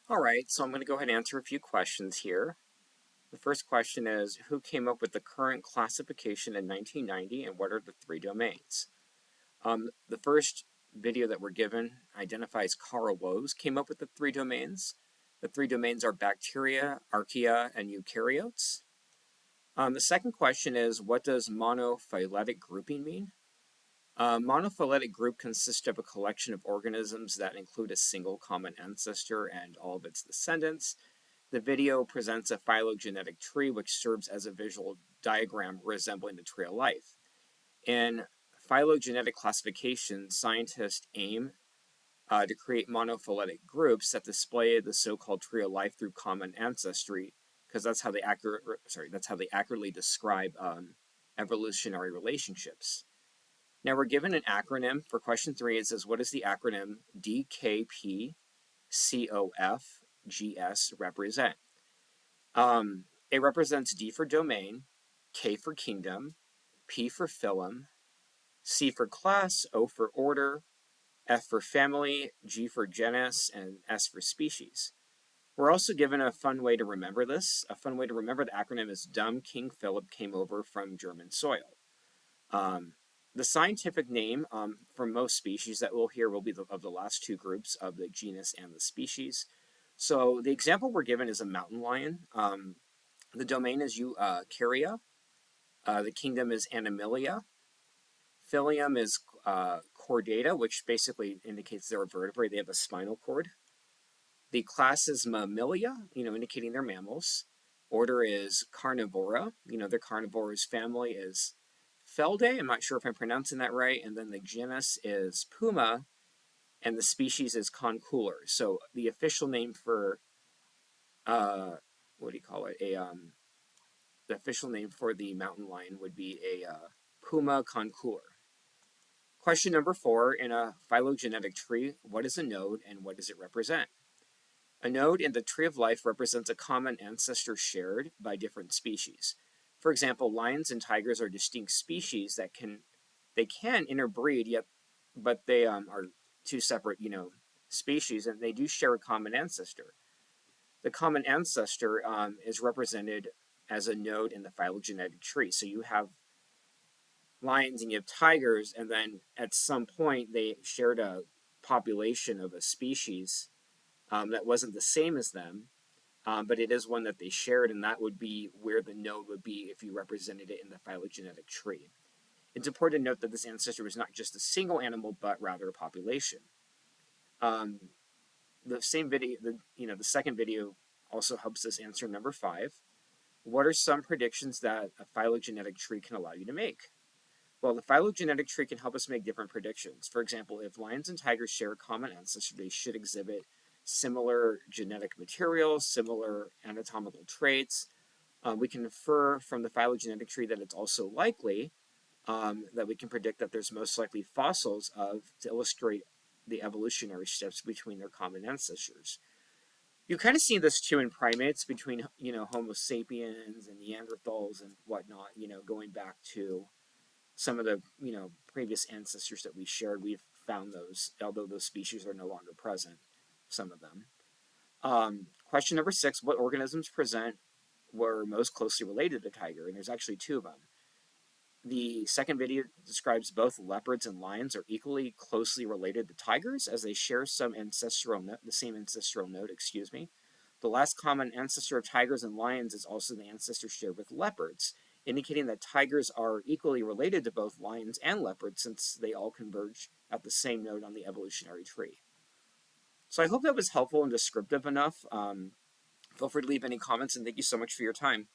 All right, so I'm going to go ahead and answer a few questions here. The first question is, who came up with the current classification in 1990 and what are the three domains? The first video that we're given identifies Carl Woese came up with the three domains. The three domains are bacteria, archaea, and eukaryotes. The second question is, what does monophyletic grouping mean? A monophyletic group consists of a collection of organisms that include a single common ancestor and all of its descendants. The video presents a phylogenetic tree which serves as a visual diagram resembling the tree of life. In phylogenetic classification, scientists aim to create monophyletic groups that display the so-called tree of life through common ancestry, because that's how they accurately describe evolutionary relationships. Now we're given an acronym for question 3. It says, what does the acronym DKPCOFGS represent? It represents D for domain, K for kingdom, P for phylum, C for class, O for order, F for family, G for genus, and S for species. We're also given a fun way to remember this. A fun way to remember the acronym is Dumb King Philip came over from German soil. The scientific name for most species that we'll hear will be of the last two groups of the genus and the species. So the example we're given is a mountain lion. The domain is Eukarya. The kingdom is Animalia. Phylum is Chordata, which basically indicates they're a vertebrate. They have a spinal cord. The class is Mammalia, indicating they're mammals. Order is Carnivora. They're carnivores. Family is Feldae. I'm not sure if I'm pronouncing that right. And then the genus is Puma, and the species is Concolor. So the official name for what do you call it? The official name for the mountain lion would be a Puma concolor. Question number 4, in a phylogenetic tree, what is a node and what does it represent? A node in the tree of life represents a common ancestor shared by different species. For example, lions and tigers are distinct species that can interbreed, but they are two separate, species, and they do share a common ancestor. The common ancestor is represented as a node in the phylogenetic tree. So you have lions and you have tigers, and then at some point they shared a population of a species that wasn't the same as them, but it is one that they shared, and that would be where the node would be if you represented it in the phylogenetic tree. It's important to note that this ancestor was not just a single animal, but rather a population. The same video, the second video also helps us answer number 5. What are some predictions that a phylogenetic tree can allow you to make? Well, the phylogenetic tree can help us make different predictions. For example, if lions and tigers share a common ancestor, they should exhibit similar genetic material, similar anatomical traits. We can infer from the phylogenetic tree that it's also likely that we can predict that there's most likely fossils to illustrate the evolutionary steps between their common ancestors. You kind of see this too in primates between, Homo sapiens and Neanderthals and whatnot, going back to some of the, previous ancestors that we shared. We've found those, although those species are no longer present, some of them. Question number 6, what organisms were most closely related to the tiger? And there's actually 2 of them. The second video describes both leopards and lions are equally closely related to tigers as they share the same ancestral node. The last common ancestor of tigers and lions is also the ancestor shared with leopards, indicating that tigers are equally related to both lions and leopards since they all converge at the same node on the evolutionary tree. So I hope that was helpful and descriptive enough. Feel free to leave any comments, and thank you so much for your time.